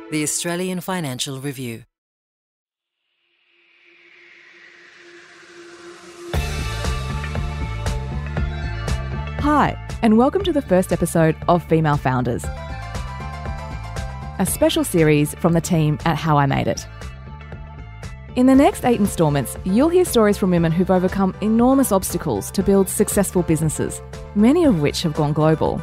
The Australian Financial Review. Hi, and welcome to the first episode of Female Founders, a special series from the team at How I Made It. In the next 8 instalments, you'll hear stories from women who've overcome enormous obstacles to build successful businesses, many of which have gone global.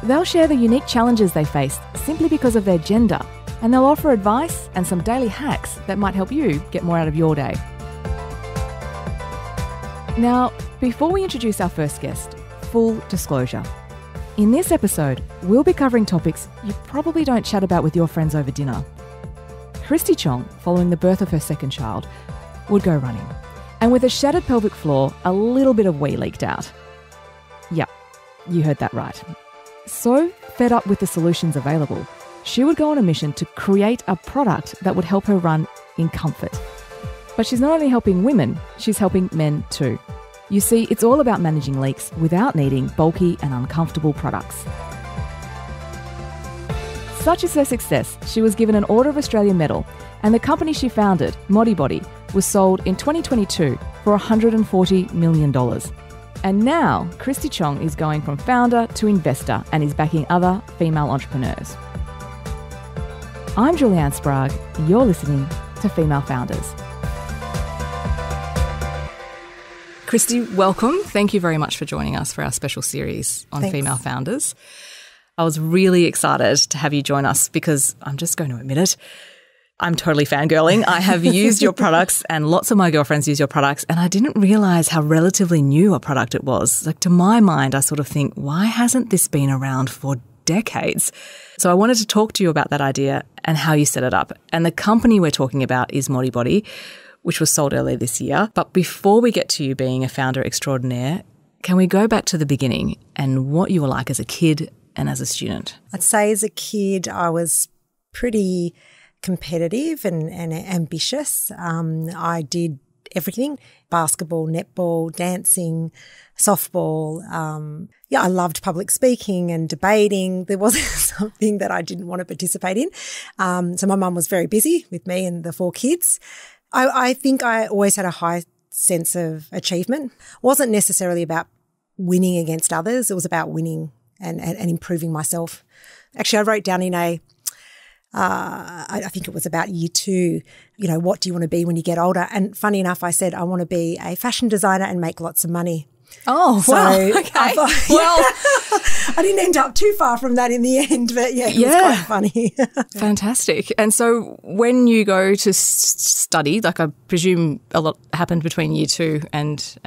They'll share the unique challenges they faced simply because of their gender, and they'll offer advice and some daily hacks that might help you get more out of your day. Now, before we introduce our first guest, full disclosure. In this episode, we'll be covering topics you probably don't chat about with your friends over dinner. Kristy Chong, following the birth of her second child, would go running. And with a shattered pelvic floor, a little bit of wee leaked out. Yep, you heard that right. So fed up with the solutions available, she would go on a mission to create a product that would help her run in comfort. But she's not only helping women, she's helping men too. You see, it's all about managing leaks without needing bulky and uncomfortable products. Such is her success, she was given an Order of Australia medal, and the company she founded, Modibody, was sold in 2022 for $140 million. And now, Kristy Chong is going from founder to investor and is backing other female entrepreneurs. I'm Julianne Sprague. You're listening to Female Founders. Kristy, welcome. Thank you very much for joining us for our special series on Female Founders. I was really excited to have you join us because I'm just going to admit it, I'm totally fangirling. I have used your products and lots of my girlfriends use your products, and I didn't realise how relatively new a product it was. Like, to my mind, I sort of think, why hasn't this been around for decades? So I wanted to talk to you about that idea and how you set it up. And the company we're talking about is Modibody, which was sold earlier this year. But before we get to you being a founder extraordinaire, can we go back to the beginning and what you were like as a kid and as a student? I'd say as a kid, I was pretty competitive and ambitious. I did everything: basketball, netball, dancing, softball. I loved public speaking and debating. There wasn't something that I didn't want to participate in. So my mum was very busy with me and the 4 kids. I think I always had a high sense of achievement. It wasn't necessarily about winning against others. It was about winning and improving myself. Actually, I wrote down in I think it was about year 2, what do you want to be when you get older? And funny enough, I said, I want to be a fashion designer and make lots of money. Oh, so wow. Okay. I didn't end up too far from that in the end, but it was quite funny. Fantastic. And so when you go to study, like I presume a lot happened between year 2 and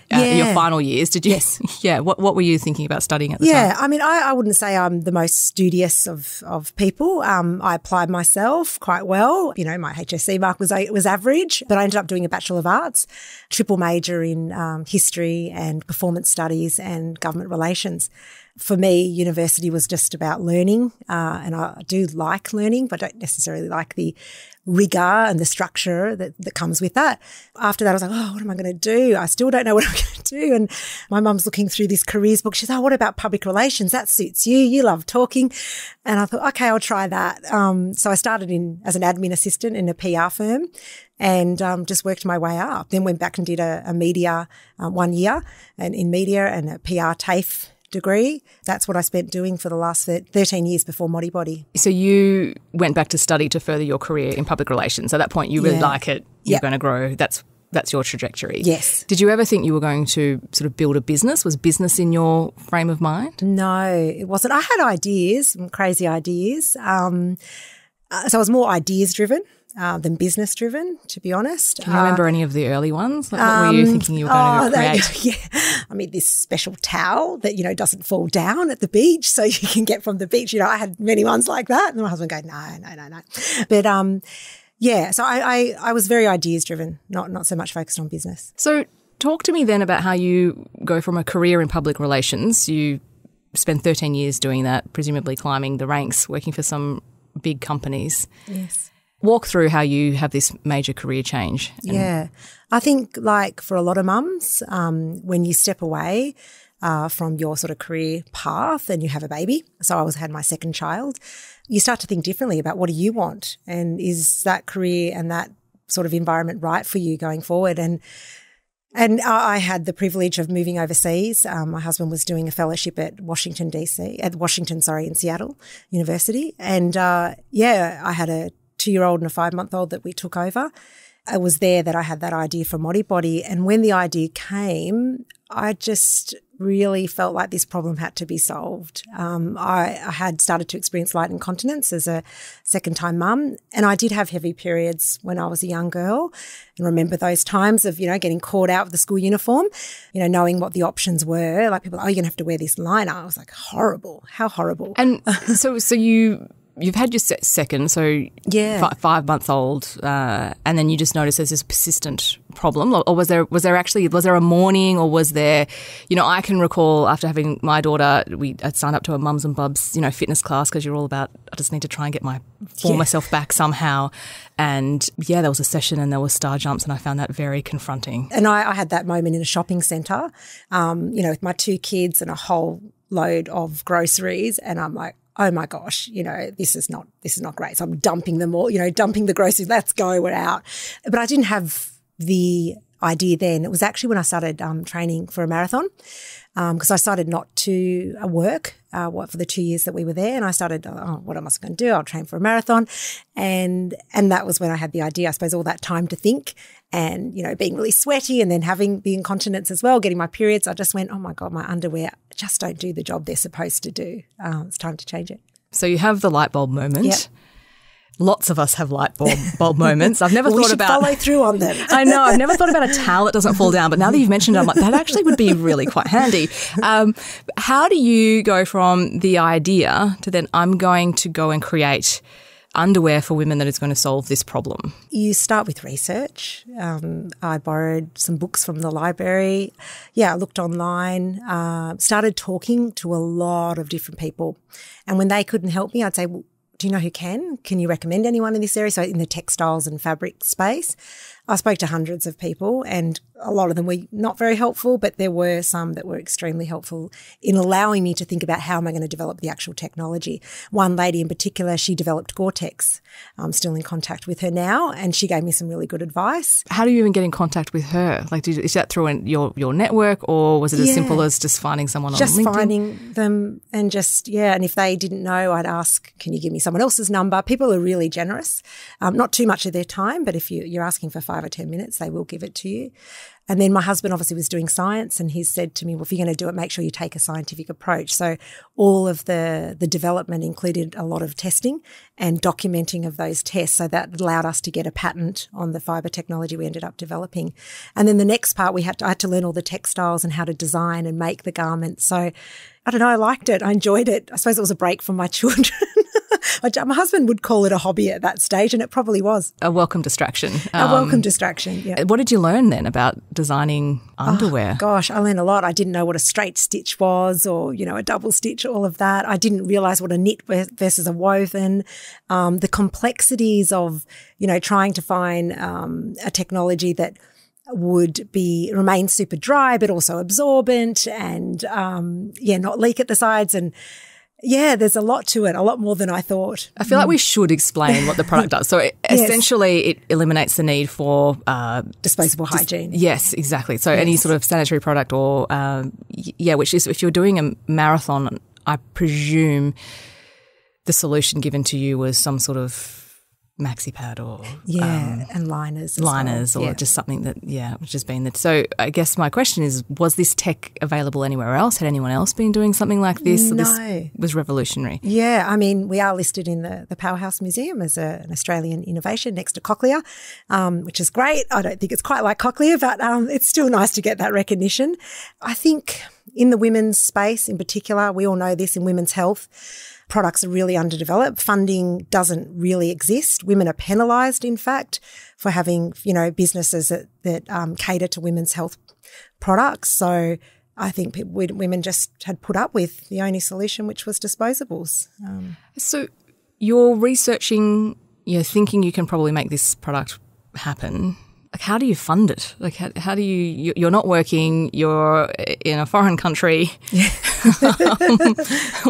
your final years, did you? Yes. Yeah. What were you thinking about studying at the time? Yeah, I mean, I wouldn't say I'm the most studious of people. I applied myself quite well. My HSC mark was average, but I ended up doing a Bachelor of Arts, triple major in history and performance studies and government relations. For me, university was just about learning, and I do like learning, but don't necessarily like the rigour and the structure that comes with that. After that, I was like, what am I going to do? I still don't know what I'm going to do. And my mum's looking through this careers book. She said, what about public relations? That suits you. You love talking. And I thought, okay, I'll try that. So I started as an admin assistant in a PR firm and just worked my way up. Then went back and did a media 1 year and in media and a PR TAFE degree. That's what I spent doing for the last 13 years before Modibody. So you went back to study to further your career in public relations. At that point, you really like it. You're going to grow. That's your trajectory. Yes. Did you ever think you were going to sort of build a business? Was business in your frame of mind? No, it wasn't. I had ideas, some crazy ideas. So I was more ideas driven than business driven, to be honest. Can you remember any of the early ones? Like, what were you thinking you were going to create? I mean, this special towel that, doesn't fall down at the beach so you can get from the beach. I had many ones like that. And my husband goes, no. But so I was very ideas driven, not so much focused on business. So talk to me then about how you go from a career in public relations. You spend 13 years doing that, presumably climbing the ranks, working for some big companies. Yes. Walk through how you have this major career change. Yeah. I think like for a lot of mums, when you step away, from your sort of career path and you have a baby. So I had my second child. You start to think differently about what do you want and is that career and that sort of environment right for you going forward. And I had the privilege of moving overseas. My husband was doing a fellowship at in Seattle University. And I had a 2-year-old and a 5-month-old that we took over. It was there that I had that idea for Modibody. And when the idea came, I just really felt like this problem had to be solved. I had started to experience light incontinence as a second-time mum, and I did have heavy periods when I was a young girl and remember those times of, getting caught out of the school uniform, knowing what the options were. Like people, you're going to have to wear this liner. I was like, horrible. How horrible. And so you've had your second, so 5 months old, and then you just noticed there's this persistent problem, or was there a morning, or was there, I can recall after having my daughter, I'd signed up to a mums and bubs, fitness class because you're all about, I just need to try and get myself back somehow, and there was a session and there was star jumps, and I found that very confronting. And I had that moment in a shopping centre, with my 2 kids and a whole load of groceries, and I'm like, oh my gosh, this is not great. So I'm dumping them all, dumping the groceries. Let's go, we're out. But I didn't have the idea then. It was actually when I started training for a marathon, because I started not to work for the 2 years that we were there, and I started, what am I going to do? I'll train for a marathon, and that was when I had the idea. I suppose all that time to think, and being really sweaty, and then having the incontinence as well, getting my periods. I just went, oh my God, my underwear just don't do the job they're supposed to do. It's time to change it. So you have the light bulb moment. Yep. Lots of us have light bulb moments. I've never thought about follow through on them. I know. I've never thought about a towel that doesn't fall down, but now that you've mentioned it, I'm like, that actually would be really quite handy. How do you go from the idea to then I'm going to go and create underwear for women that is going to solve this problem? You start with research. I borrowed some books from the library. I looked online, started talking to a lot of different people. And when they couldn't help me, I'd say, well, do you know who can? Can you recommend anyone in this area? So in the textiles and fabric space, I spoke to hundreds of people, and a lot of them were not very helpful, but there were some that were extremely helpful in allowing me to think about how am I going to develop the actual technology. One lady in particular, she developed Gore-Tex. I'm still in contact with her now, and she gave me some really good advice. How do you even get in contact with her? Like, is that through your network, or was it as simple as just finding someone on LinkedIn? Just finding them and and if they didn't know, I'd ask, can you give me someone else's number? People are really generous, not too much of their time, but if you're asking for 5 or 10 minutes, they will give it to you. And then my husband obviously was doing science, and he said to me, well, if you're going to do it, make sure you take a scientific approach. So all of the development included a lot of testing and documenting of those tests. So that allowed us to get a patent on the fibre technology we ended up developing. And then the next part, I had to learn all the textiles and how to design and make the garments. So I don't know, I liked it. I enjoyed it. I suppose it was a break from my children. My husband would call it a hobby at that stage, and it probably was. A welcome distraction. A welcome distraction, yeah. What did you learn then about designing underwear? Oh, gosh, I learned a lot. I didn't know what a straight stitch was, or, a double stitch, all of that. I didn't realise what a knit versus a woven. The complexities of, trying to find a technology that would remain super dry but also absorbent and, not leak at the sides. And there's a lot to it, a lot more than I thought. I feel like we should explain what the product does. So essentially it eliminates the need for disposable hygiene. Yes, exactly. So any sort of sanitary product or, which is if you're doing a marathon, I presume the solution given to you was some sort of maxi pad or and liners or just something that which has been that. So I guess my question is, was this tech available anywhere else? Had anyone else been doing something like this? No. This was revolutionary. I mean, we are listed in the Powerhouse Museum as an Australian innovation next to Cochlear, which is great. I don't think it's quite like Cochlear, but it's still nice to get that recognition. I think in the women's space in particular, we all know this, in women's health, products are really underdeveloped. Funding doesn't really exist. Women are penalised, in fact, for having, businesses that cater to women's health products. So I think women just had put up with the only solution, which was disposables. So you're researching, thinking you can probably make this product happen. Like, how do you fund it? Like, how do you're not working, you're in a foreign country.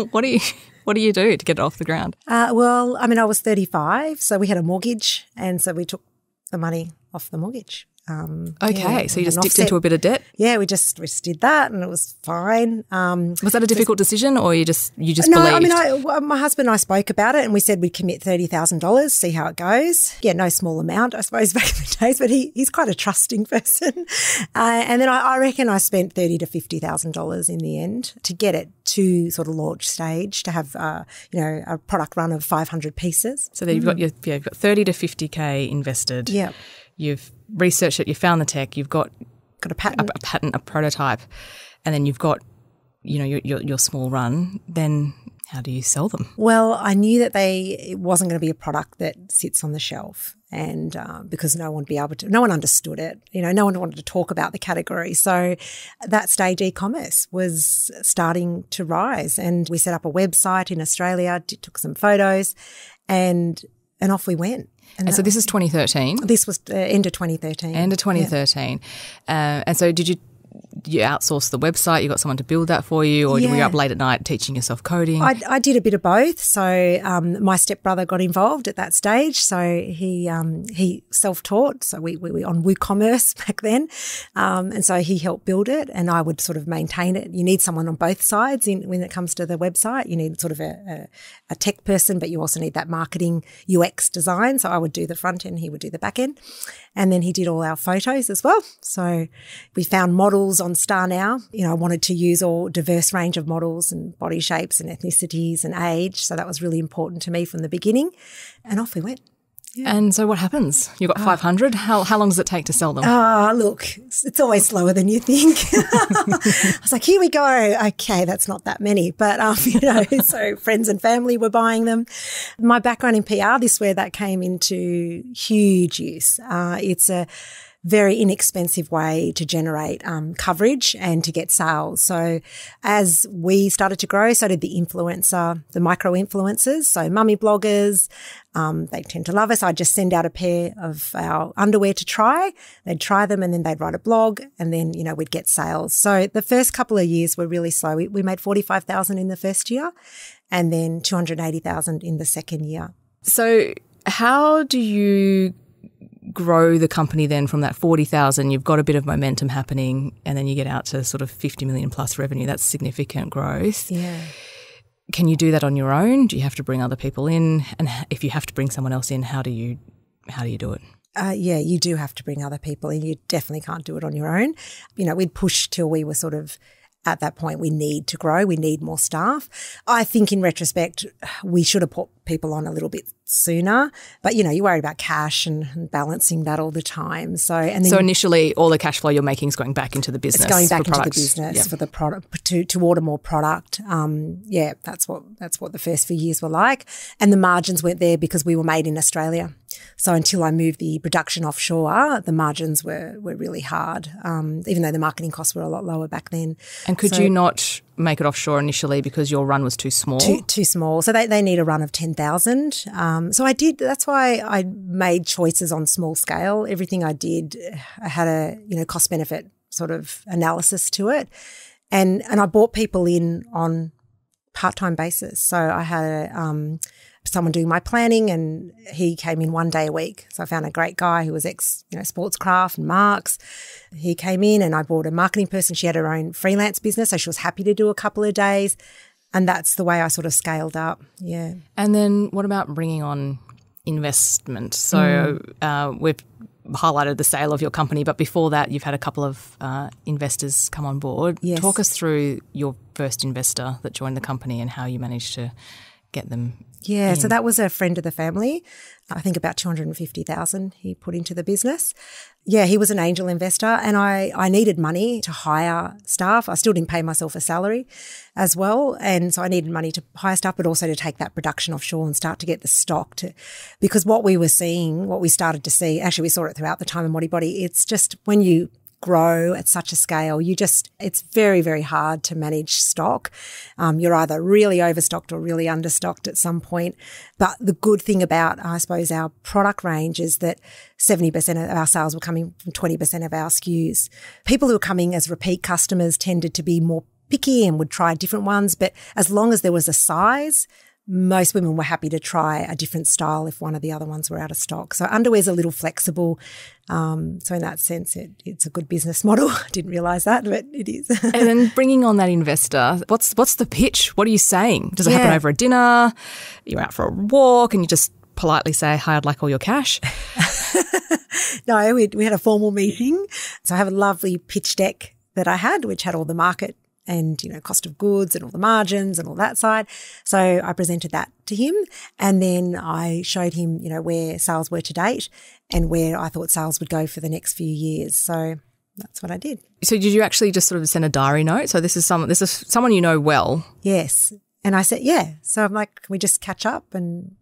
What do you do to get it off the ground? Well, I mean, I was 35, so we had a mortgage, and so we took the money off the mortgage. Okay, so you just dipped into a bit of debt? Yeah, we just did that, and it was fine. Was that a difficult decision, or you just believed? No, I mean, my husband and I spoke about it, and we said we'd commit $30,000, see how it goes. Yeah, no small amount, I suppose, back in the days, but he's quite a trusting person. And then I reckon I spent $30,000 to $50,000 in the end to get it to sort of launch stage, to have a product run of 500 pieces. So then you've got 30 to 50K invested. Yeah. You've researched it, you found the tech, you've got a patent, a prototype, and then you've got, your small run. Then how do you sell them? Well, I knew that it wasn't going to be a product that sits on the shelf, and because no one understood it. No one wanted to talk about the category. So at that stage, e-commerce was starting to rise, and we set up a website in Australia, took some photos, and off we went. And so this is 2013? This was end of 2013. End of 2013. Yeah. And so did you outsource the website? You got someone to build that for you, or were you up late at night teaching yourself coding? I did a bit of both. So my stepbrother got involved at that stage. So he self-taught. So we were on WooCommerce back then. And so he helped build it, and I would sort of maintain it. You need someone on both sides when it comes to the website. You need sort of a tech person, but you also need that marketing UX design. So I would do the front end, he would do the back end. And then he did all our photos as well. So we found models on Star Now. I wanted to use all diverse range of models and body shapes and ethnicities and age. So that was really important to me from the beginning. And off we went. Yeah. And so what happens? You've got 500. How long does it take to sell them? Look, it's always slower than you think. I was like, here we go. Okay, that's not that many. But, so friends and family were buying them. My background in PR, this is where that came into huge use. It's a very inexpensive way to generate coverage and to get sales. So as we started to grow, so did the micro-influencers, so mummy bloggers. They tend to love us. I'd just send out a pair of our underwear to try. They'd try them, and then they'd write a blog, and then, we'd get sales. So the first couple of years were really slow. We made $45,000 in the first year, and then $280,000 in the second year. So how do you grow the company then from that 40,000? You've got a bit of momentum happening, and then you get out to sort of 50 million plus revenue. That's significant growth. Yeah. Can you do that on your own? Do you have to bring other people in? And if you have to bring someone else in, how do you do it? Yeah, you do have to bring other people in. You definitely can't do it on your own. We'd push till we were sort of at that point, we need to grow. We need more staff. I think in retrospect, we should have put people on a little bit sooner. But, you worry about cash and balancing that all the time. So initially, all the cash flow you're making is going back into the business. It's going back into the business for the product, to order more product. That's what the first few years were like. And the margins weren't there because we were made in Australia. So until I moved the production offshore, the margins were really hard, even though the marketing costs were a lot lower back then. And could you not make it offshore initially because your run was too small? Too small. So they need a run of 10,000. So I did. That's why I made choices on small scale. Everything I did, I had a cost benefit sort of analysis to it, and I brought people in on part-time basis. So I had someone doing my planning, and he came in 1 day a week. So I found a great guy who was Sportscraft and Marks. He came in, and I brought a marketing person. She had her own freelance business, so she was happy to do a couple of days. And that's the way I sort of scaled up. Yeah. And then what about bringing on investment? So we've highlighted the sale of your company, but before that you've had a couple of investors come on board. Yes. Talk us through your first investor that joined the company and how you managed to get them. Yeah, so that was a friend of the family. I think about $250,000 he put into the business. Yeah, he was an angel investor, and I needed money to hire staff. I still didn't pay myself a salary as well, and so I needed money to hire staff, but also to take that production offshore and start to get the stock because what we started to see, actually we saw it throughout the time in Modibody, it's just when you grow at such a scale, it's very, very hard to manage stock. You're either really overstocked or really understocked at some point. But the good thing about, I suppose, our product range is that 70% of our sales were coming from 20% of our SKUs. People who were coming as repeat customers tended to be more picky and would try different ones. But as long as there was a size, most women were happy to try a different style if one of the other ones were out of stock. So underwear's a little flexible. So in that sense, it's a good business model. I didn't realise that, but it is. And then bringing on that investor, what's the pitch? What are you saying? Does it happen over a dinner? You're out for a walk and you just politely say, hi, I'd like all your cash? No, we had a formal meeting. So I have a lovely pitch deck that I had, which had all the market and, cost of goods and all the margins and all that side. So I presented that to him and then I showed him, where sales were to date and where I thought sales would go for the next few years. So that's what I did. So did you actually just sort of send a diary note? So this is someone you know well. Yes. And I said, yeah. So I'm like, can we just catch up and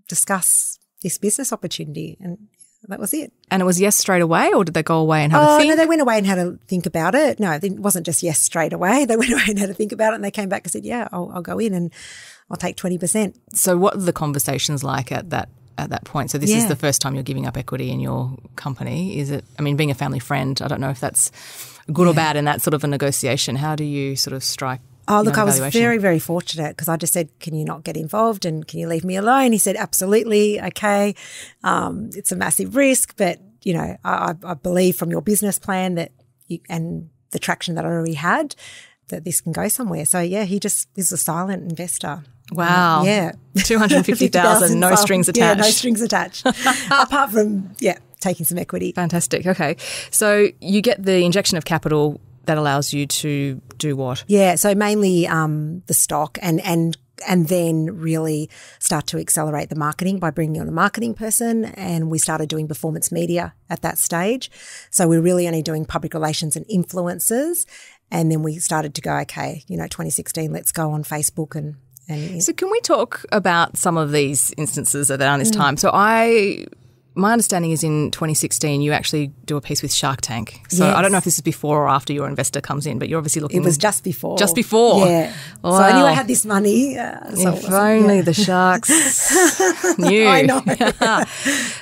discuss this business opportunity? And that was it. And it was yes straight away, or did they go away and have a think? No, they went away and had a think about it. No, it wasn't just yes straight away. They went away and had a think about it and they came back and said, yeah, I'll go in and I'll take 20%. So what are the conversations like at that point? So this is the first time you're giving up equity in your company. Is it, being a family friend, I don't know if that's good or bad in that sort of a negotiation. How do you sort of strike? Oh, look, I was very, very fortunate because I just said, can you not get involved and can you leave me alone? He said, absolutely, okay. It's a massive risk, but, I believe from your business plan that and the traction that I already had that this can go somewhere. So, yeah, he just is a silent investor. Wow. Yeah. 250,000, no strings attached. Yeah, no strings attached. Apart from, taking some equity. Fantastic. Okay. So you get the injection of capital that allows you to do what? Yeah, so mainly the stock and then really start to accelerate the marketing by bringing on a marketing person, and we started doing performance media at that stage. So we're really only doing public relations and influencers, and then we started to go, okay, 2016, let's go on Facebook and So can we talk about some of these instances around this time? So my understanding is in 2016 you actually do a piece with Shark Tank. So I don't know if this is before or after your investor comes in, but you're obviously looking... It was just before. Just before? Yeah. Wow. So I knew I had this money. If only the sharks knew. I know.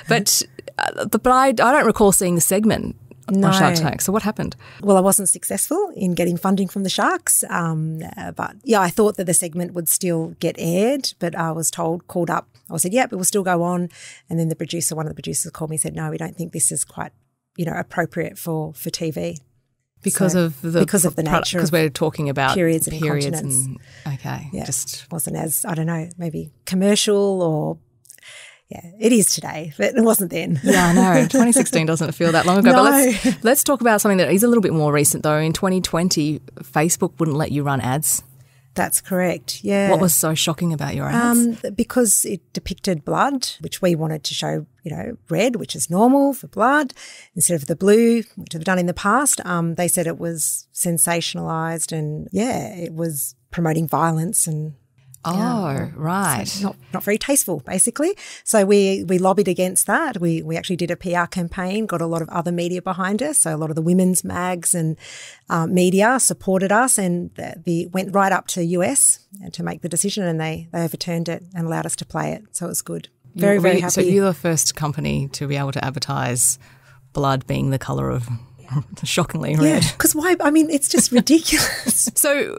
But I don't recall seeing the segment on Shark Tank. So what happened? Well, I wasn't successful in getting funding from the sharks. But I thought that the segment would still get aired, but I was called up. I said, it will still go on. And then one of the producers called me and said, no, we don't think this is quite, appropriate for TV. Because of the nature. Because we're talking about periods and continents. Okay. Yeah, just wasn't as, I don't know, maybe commercial or... Yeah, it is today, but it wasn't then. Yeah, I know. 2016 doesn't feel that long ago. No. But let's talk about something that is a little bit more recent, though. In 2020, Facebook wouldn't let you run ads. That's correct, yeah. What was so shocking about your ads? Because it depicted blood, which we wanted to show, red, which is normal for blood, instead of the blue, which we've done in the past. They said it was sensationalised and, it was promoting violence and... right. So not very tasteful, basically. So we lobbied against that. We actually did a PR campaign, got a lot of other media behind us. So a lot of the women's mags and media supported us, and went right up to US to make the decision, and they overturned it and allowed us to play it. So it was good. Very, very happy. So you're the first company to be able to advertise blood being the colour of shockingly red. Yeah, because why? It's just ridiculous. So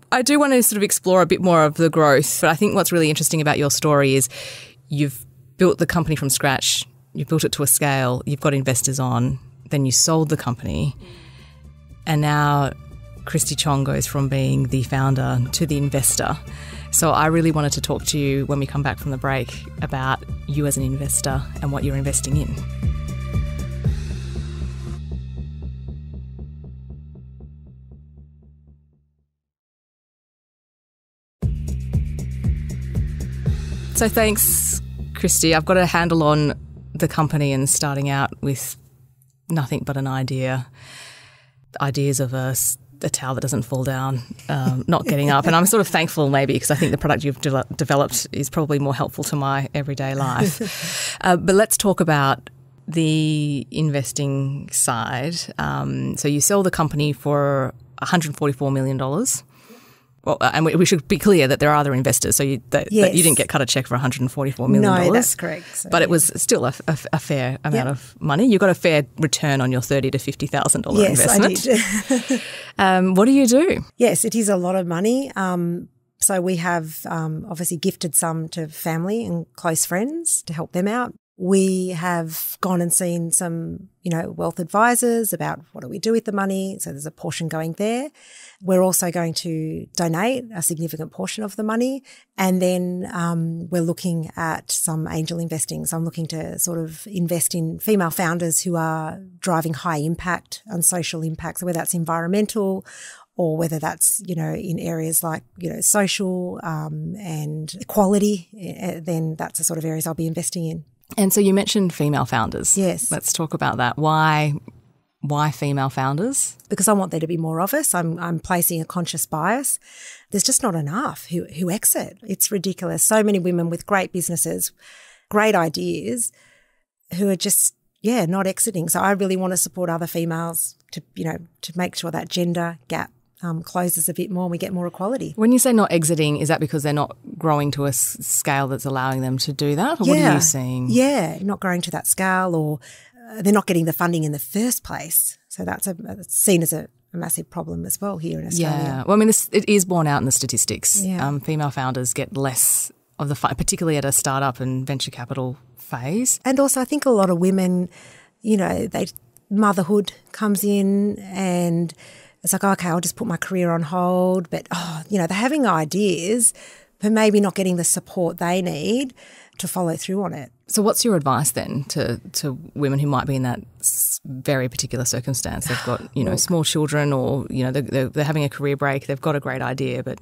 I do want to sort of explore a bit more of the growth, but I think what's really interesting about your story is you've built the company from scratch, you've built it to a scale, you've got investors on, then you sold the company, and now Kristy Chong goes from being the founder to the investor. So I really wanted to talk to you when we come back from the break about you as an investor and what you're investing in. So thanks, Kristy. I've got a handle on the company and starting out with nothing but an idea, ideas of a towel that doesn't fall down, not getting up. And I'm sort of thankful maybe because I think the product you've developed is probably more helpful to my everyday life. But let's talk about the investing side, so you sell the company for $144 million. Well, and we should be clear that there are other investors, so that you didn't get cut a cheque for $144 million. No, that's correct. So, but it was still a fair amount of money. You got a fair return on your $30,000 to $50,000 investment. Yes, I did. What do you do? Yes, it is a lot of money. So we have obviously gifted some to family and close friends to help them out. We have gone and seen some, wealth advisors about what do we do with the money. So there's a portion going there. We're also going to donate a significant portion of the money. And then we're looking at some angel investing. So I'm looking to sort of invest in female founders who are driving high impact on social impact. So whether that's environmental or whether that's, in areas like, social and equality, then that's the sort of areas I'll be investing in. And so you mentioned female founders. Yes. Let's talk about that. Why female founders? Because I want there to be more of us. I'm placing a conscious bias. There's just not enough who exit. It's ridiculous. So many women with great businesses, great ideas, who are just, not exiting. So I really want to support other females to make sure that gender gap closes a bit more and we get more equality. When you say not exiting, is that because they're not growing to a scale that's allowing them to do that? Or what are you seeing? Yeah, not growing to that scale, or they're not getting the funding in the first place. So that's seen as a massive problem as well here in Australia. Yeah, well, I mean, it is borne out in the statistics. Yeah. Female founders get less of the particularly at a startup and venture capital phase. And also I think a lot of women, motherhood comes in and it's like, okay, I'll just put my career on hold. But, they're having ideas but maybe not getting the support they need to follow through on it. So what's your advice then to women who might be in that very particular circumstance? They've got, small children or, they're having a career break. They've got a great idea, but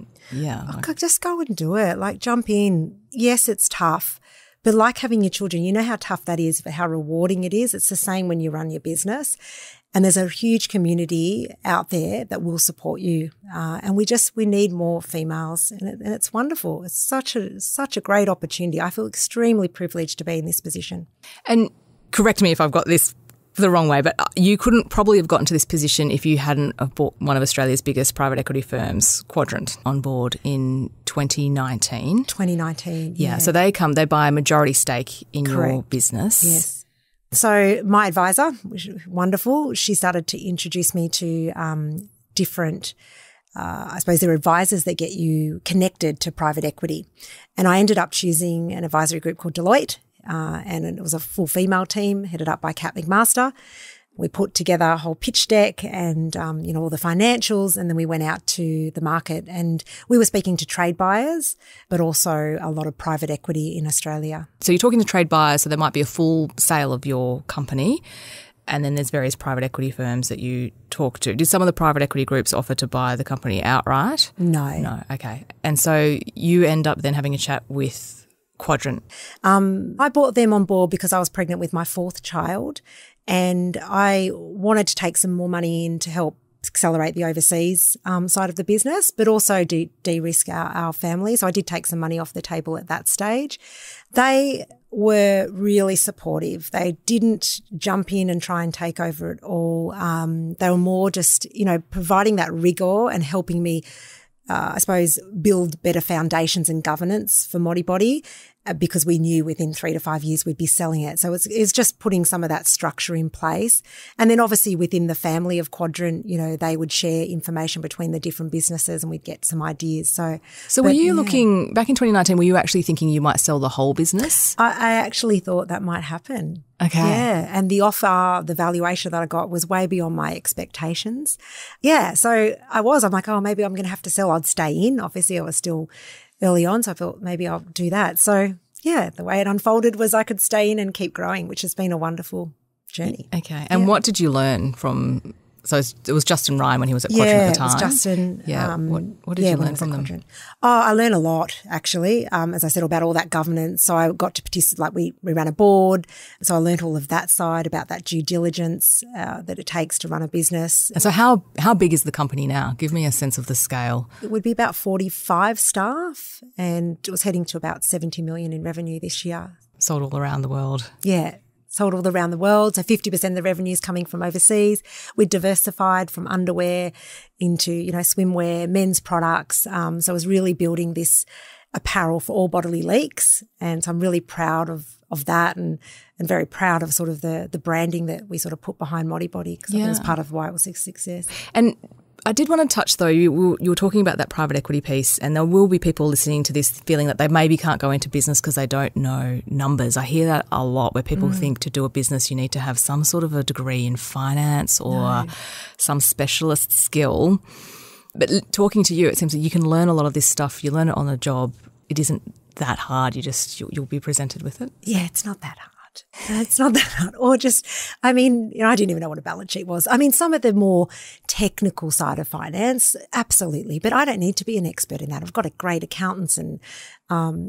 just go and do it. Like jump in. Yes, it's tough. But like having your children, you know how tough that is, but how rewarding it is. It's the same when you run your business. And there's a huge community out there that will support you. And we need more females and it's wonderful. It's such a great opportunity. I feel extremely privileged to be in this position. And correct me if I've got this the wrong way, but you couldn't probably have gotten to this position if you hadn't have brought one of Australia's biggest private equity firms, Quadrant, on board in 2019. 2019, yeah. So they buy a majority stake in your business. Yes. So my advisor, which is wonderful, she started to introduce me to different, I suppose there are advisors that get you connected to private equity. And I ended up choosing an advisory group called Deloitte, and it was a full female team headed up by Kat McMaster. We put together a whole pitch deck and, all the financials, and then we went out to the market and we were speaking to trade buyers, but also a lot of private equity in Australia. So you're talking to trade buyers, so there might be a full sale of your company, and then there's various private equity firms that you talk to. Did some of the private equity groups offer to buy the company outright? No. No, okay. And so you end up then having a chat with Quadrant. I brought them on board because I was pregnant with my fourth child. And I wanted to take some more money in to help accelerate the overseas side of the business, but also de-risk our family. So I did take some money off the table at that stage. They were really supportive. They didn't jump in and try and take over it all. They were more just, providing that rigor and helping me, I suppose, build better foundations and governance for Modibody. Because we knew within 3 to 5 years we'd be selling it. So it's just putting some of that structure in place. And then obviously within the family of Quadrant, they would share information between the different businesses and we'd get some ideas. So were you looking, back in 2019, were you actually thinking you might sell the whole business? I actually thought that might happen. Okay. Yeah. And the offer, the valuation that I got was way beyond my expectations. Yeah. So I'm like, maybe I'm going to have to sell. I'd stay in. Obviously I was still early on, so I thought maybe I'll do that. So, yeah, the way it unfolded was I could stay in and keep growing, which has been a wonderful journey. Okay. And what did you learn from – so it was Justin Ryan when he was at Quadrant at the time? Yeah, it was Justin. Yeah. What did you learn from them? Quadrant. I learned a lot, actually, as I said, about all that governance. So I got to participate, we ran a board. So I learned all of that side about that due diligence that it takes to run a business. And so how big is the company now? Give me a sense of the scale. It would be about 45 staff and it was heading to about 70 million in revenue this year. Sold all around the world. Yeah. sold all around the world. So 50% of the revenue is coming from overseas. We're diversified from underwear into, swimwear, men's products. So I was really building this apparel for all bodily leaks. And so I'm really proud of that and very proud of sort of the branding that we sort of put behind Modibody, because I think it was part of why it was a success. And I did want to touch, though, you were talking about that private equity piece, and there will be people listening to this feeling that they maybe can't go into business because they don't know numbers. I hear that a lot, where people think to do a business you need to have some sort of a degree in finance or some specialist skill. But talking to you, it seems that you can learn a lot of this stuff. You learn it on the job. It isn't that hard. You'll be presented with it. Yeah, it's not that hard. It's not that hard. Or just, I didn't even know what a balance sheet was. Some of the more technical side of finance, absolutely. But I don't need to be an expert in that. I've got a great accountants, and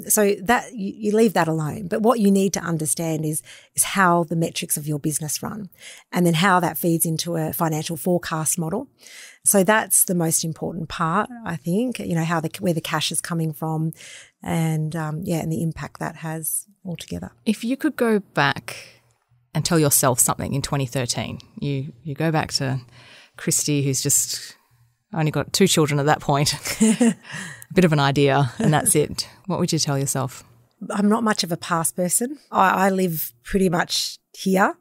so that you leave that alone. But what you need to understand is how the metrics of your business run, and then how that feeds into a financial forecast model. So that's the most important part, I think, where the cash is coming from, and and the impact that has altogether. If you could go back and tell yourself something in 2013, you go back to Kristy, who's just only got 2 children at that point, a bit of an idea, and that's it. What would you tell yourself? I'm not much of a past person. I live pretty much here,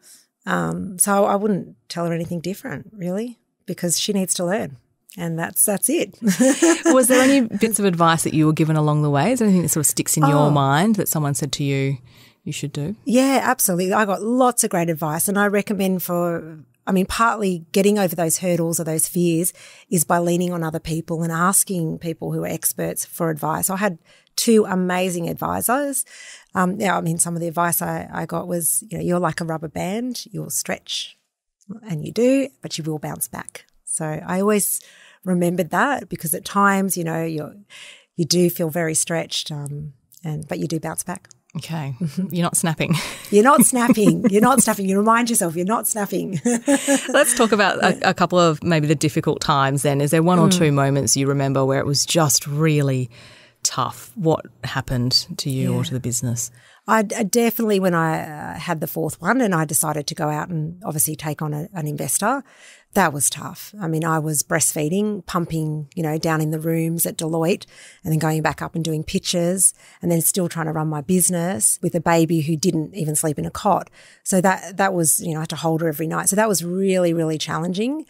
so I wouldn't tell her anything different, really, because she needs to learn. And that's it. Was there any bits of advice that you were given along the way? Is there anything that sort of sticks in your mind that someone said to you should do? Yeah, absolutely. I got lots of great advice, and I recommend partly getting over those hurdles or those fears is by leaning on other people and asking people who are experts for advice. I had 2 amazing advisors. Some of the advice I got was, you're like a rubber band, you'll stretch, and you do, but you will bounce back. So I always remembered that, because at times, you do feel very stretched, but you do bounce back. Okay. You're not snapping. You're not snapping. You're not snapping. You remind yourself you're not snapping. Let's talk about a couple of maybe the difficult times then. Is there one or 2 moments you remember where it was just really tough? What happened to you or to the business? I definitely, when I had the 4th one and I decided to go out and obviously take on an investor, that was tough. I was breastfeeding, pumping, down in the rooms at Deloitte, and then going back up and doing pitches, and then still trying to run my business with a baby who didn't even sleep in a cot. So that was, I had to hold her every night. So that was really, really challenging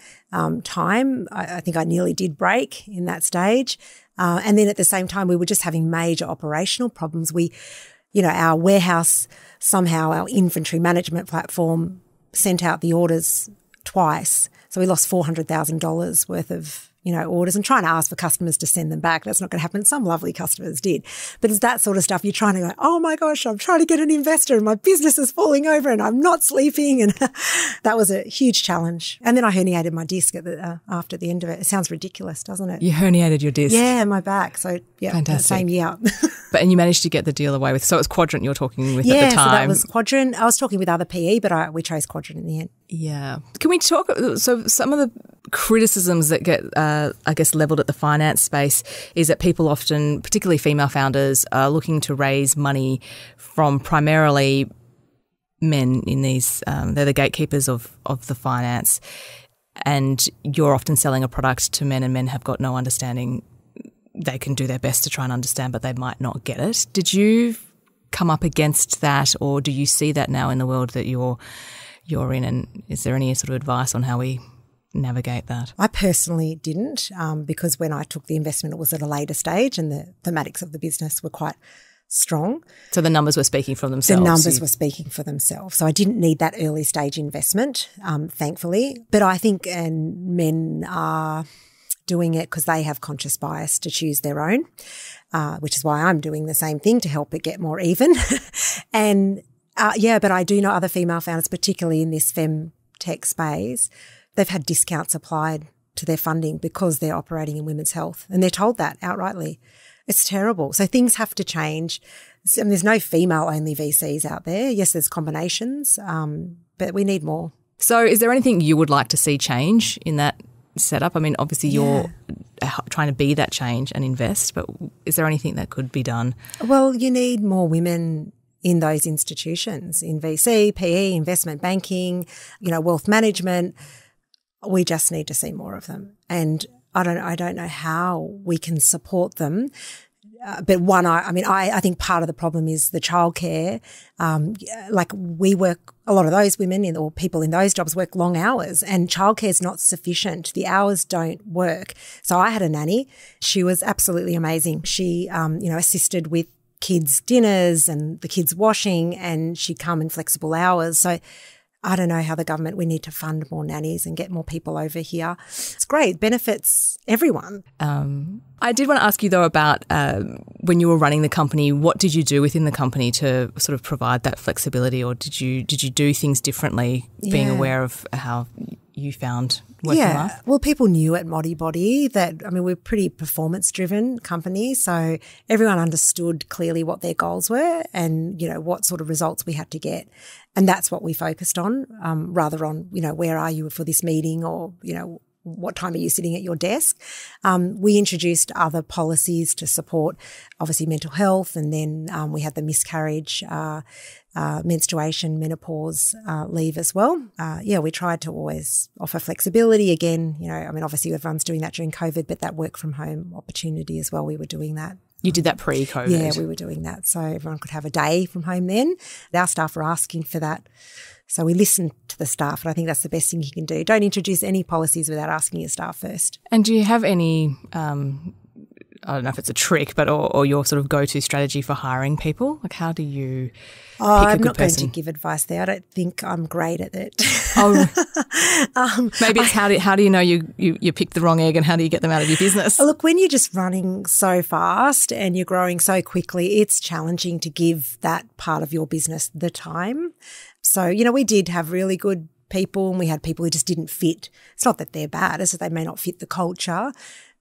time. I think I nearly did break in that stage. And then at the same time, we were just having major operational problems. Our warehouse, somehow our inventory management platform sent out the orders twice. So we lost $400,000 worth of, orders, and trying to ask for customers to send them back. That's not going to happen. Some lovely customers did. But it's that sort of stuff. You're trying to go, oh my gosh, I'm trying to get an investor and my business is falling over and I'm not sleeping. And that was a huge challenge. And then I herniated my disc after the end of it. It sounds ridiculous, doesn't it? You herniated your disc? Yeah, my back. So yeah, fantastic. Same year. And you managed to get the deal away with. So it was Quadrant you were talking with at the time. Yeah, so that was Quadrant. I was talking with other PE, but we chose Quadrant in the end. Yeah. Can we talk, so some of the criticisms that get, levelled at the finance space is that people often, particularly female founders, are looking to raise money from primarily men in these, they're the gatekeepers of the finance, and you're often selling a product to men and men have got no understanding. They can do their best to try and understand, but they might not get it. Did you come up against that, or do you see that now in the world that you're in, and is there any sort of advice on how we navigate that? I personally didn't, because when I took the investment, it was at a later stage and the thematics of the business were quite strong. So the numbers were speaking for themselves? The numbers were speaking for themselves. So I didn't need that early stage investment, thankfully. But I think men are doing it because they have conscious bias to choose their own, which is why I'm doing the same thing to help it get more even. And but I do know other female founders, particularly in this femtech space, they've had discounts applied to their funding because they're operating in women's health, and they're told that outrightly. It's terrible. So things have to change. There's no female-only VCs out there. Yes, there's combinations, but we need more. So is there anything you would like to see change in that setup? I mean, obviously you're trying to be that change and invest, but is there anything that could be done? Well, you need more women in those institutions, in VC, PE, investment banking, wealth management. We just need to see more of them. And I don't know how we can support them. But I think part of the problem is the childcare. We work, a lot of those women or people in those jobs work long hours, and childcare is not sufficient. The hours don't work. So I had a nanny. She was absolutely amazing. She, assisted with kids' dinners and the kids' washing, and she'd come in flexible hours. So I don't know how the government, we need to fund more nannies and get more people over here. It's great. Benefits everyone. I did want to ask you, though, about when you were running the company, what did you do within the company to sort of provide that flexibility, or did you do things differently, being aware of how you found working life? Well, people knew at Modibody that, we're a pretty performance-driven company, so everyone understood clearly what their goals were and, what sort of results we had to get. And that's what we focused on, rather on, where are you for this meeting, or, what time are you sitting at your desk? We introduced other policies to support, obviously, mental health, and then we had the miscarriage, menstruation, menopause leave as well. We tried to always offer flexibility. Again, obviously everyone's doing that during COVID, but that work from home opportunity as well, we were doing that. You did that pre-COVID? Yeah, we were doing that. So everyone could have a day from home then. Our staff were asking for that. So we listened to the staff, and I think that's the best thing you can do. Don't introduce any policies without asking your staff first. And do you have any, I don't know if it's a trick, but or your sort of go-to strategy for hiring people? Like, how do you pick a good person? I'm not going to give advice there. I don't think I'm great at it. Maybe it's how do you know you picked the wrong egg, and how do you get them out of your business? Look, when you're just running so fast and you're growing so quickly, it's challenging to give that part of your business the time. So, we did have really good people, and we had people who just didn't fit. It's not that they're bad, it's that they may not fit the culture.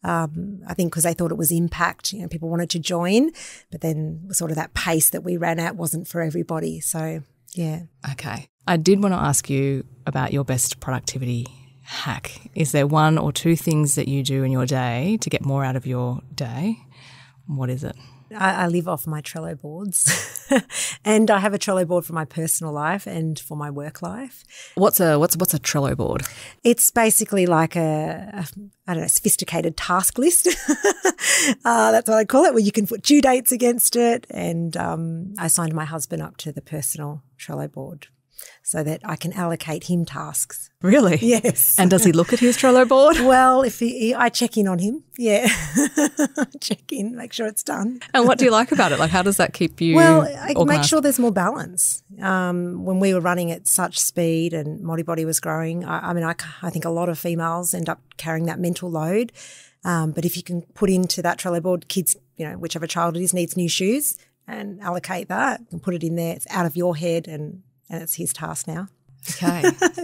I think because they thought it was impact, people wanted to join, but then sort of that pace that we ran at wasn't for everybody. So, yeah. Okay. I did want to ask you about your best productivity hack. Is there one or two things that you do in your day to get more out of your day? What is it? I live off my Trello boards and I have a Trello board for my personal life and for my work life. What's a Trello board? It's basically like a sophisticated task list. That's what I call it, where you can put due dates against it. And I signed my husband up to the personal Trello board so that I can allocate him tasks. Really? Yes. And does he look at his Trello board? Well, I check in on him. Yeah. Check in, make sure it's done. And what do you like about it? Like, how does that keep you I organised? make sure there's more balance. When we were running at such speed and Modibody was growing, I think a lot of females end up carrying that mental load. But if you can put into that Trello board, kids, whichever child it is needs new shoes, and allocate that and put it in there, it's out of your head and it's his task now. Okay.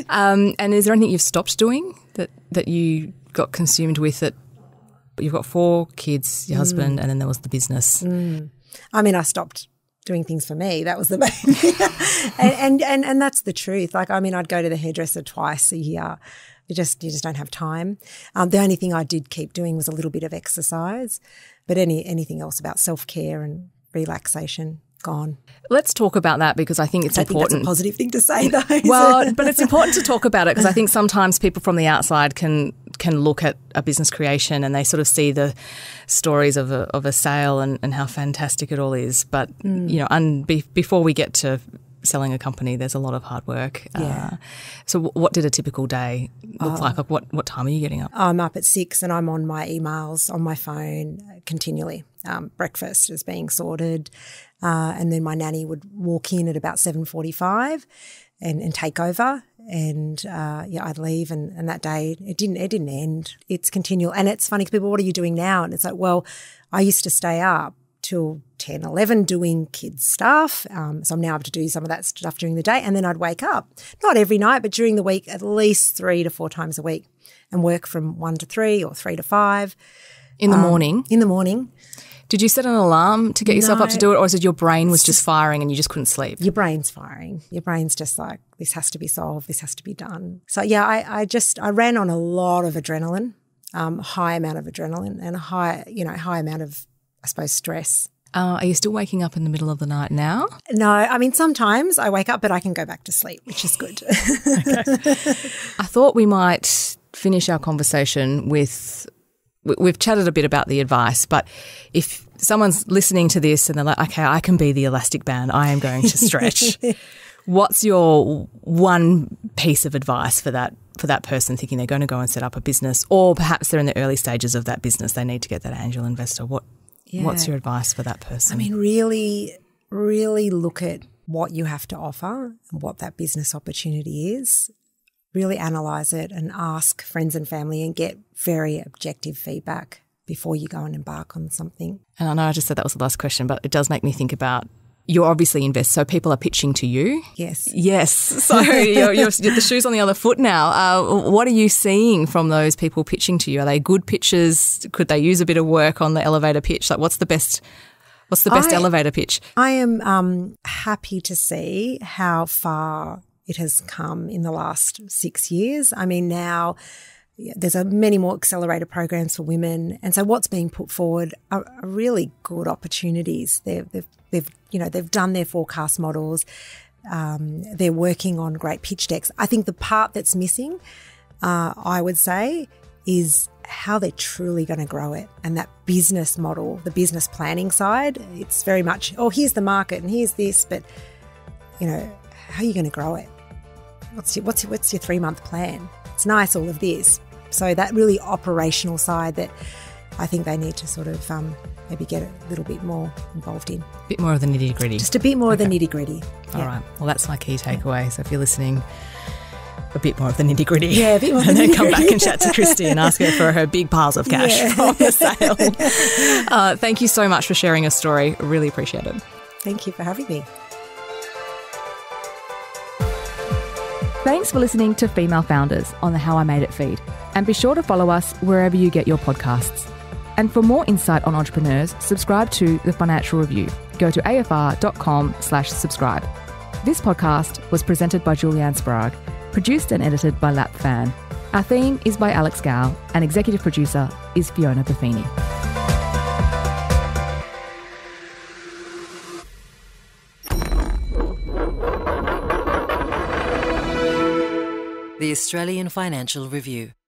And is there anything you've stopped doing that you got consumed with it? You've got 4 kids, your husband, and then there was the business. I stopped doing things for me. That was the main thing. and that's the truth. I'd go to the hairdresser twice a year. You just don't have time. The only thing I did keep doing was a little bit of exercise, but anything else about self-care and relaxation, gone. Let's talk about that, because I think it's important. Think that's a positive thing to say, though. Well, but it's important to talk about it, because I think sometimes people from the outside can look at a business creation and they sort of see the stories of a sale and how fantastic it all is. But before we get to selling a company, there's a lot of hard work. Yeah. So what did a typical day look like? Like what time are you getting up? I'm up at 6 and I'm on my emails on my phone continually. Breakfast is being sorted, and then my nanny would walk in at about 7:45 and take over. And I'd leave, and that day it didn't end. It's continual, and it's funny because people, what are you doing now? And it's like, well, I used to stay up till 10, 11 doing kids stuff. So I'm now able to do some of that stuff during the day, and then I'd wake up, not every night, but during the week, at least 3 to 4 times a week, and work from 1 to 3 or 3 to 5. In the morning? In the morning. Did you set an alarm to get yourself up to do it, or is it your brain was just firing and you just couldn't sleep? Your brain's firing. Your brain's just like, this has to be solved, this has to be done. So, yeah, I ran on a lot of adrenaline, high amount of adrenaline and a high amount of, I suppose, stress. Are you still waking up in the middle of the night now? No, I mean, sometimes I wake up, but I can go back to sleep, which is good. I thought we might finish our conversation with, we've chatted a bit about the advice, but if someone's listening to this and they're like, okay, I can be the elastic band, I am going to stretch. What's your one piece of advice for that person thinking they're going to go and set up a business, or perhaps they're in the early stages of that business, they need to get that angel investor? What's your advice for that person? I mean, really, really look at what you have to offer and what that business opportunity is. Really analyse it and ask friends and family and get very objective feedback before you go and embark on something. And I know I just said that was the last question, but it does make me think about, you obviously invest, so people are pitching to you. Yes. Yes. So you're the shoe's on the other foot now. What are you seeing from those people pitching to you? Are they good pitches? Could they use a bit of work on the elevator pitch? Like, what's the best elevator pitch? I am happy to see how far it has come in the last 6 years. I mean, now there's many more accelerator programs for women, and so what's being put forward are really good opportunities. They've done their forecast models. They're working on great pitch decks. I think the part that's missing, I would say, is how they're truly going to grow it, and that business model, the business planning side. It's very much, here's the market and here's this, but how are you going to grow it? What's your 3-month plan? It's nice, all of this. So that really operational side that I think they need to sort of maybe get a little bit more involved in. A bit more of the nitty-gritty. Just a bit more of the nitty-gritty. All right. Well, that's my key takeaway. So if you're listening, a bit more of the nitty-gritty. Yeah, a bit more of the nitty-gritty. And then come back and chat to Kristy and ask her for her big piles of cash from the sale. Thank you so much for sharing your story. I really appreciate it. Thank you for having me. Thanks for listening to Female Founders on the How I Made It feed. And be sure to follow us wherever you get your podcasts. And for more insight on entrepreneurs, subscribe to The Financial Review. Go to afr.com/subscribe. This podcast was presented by Julianne Sprague, produced and edited by Lap Fan. Our theme is by Alex Gow, and executive producer is Fiona Buffini. The Australian Financial Review.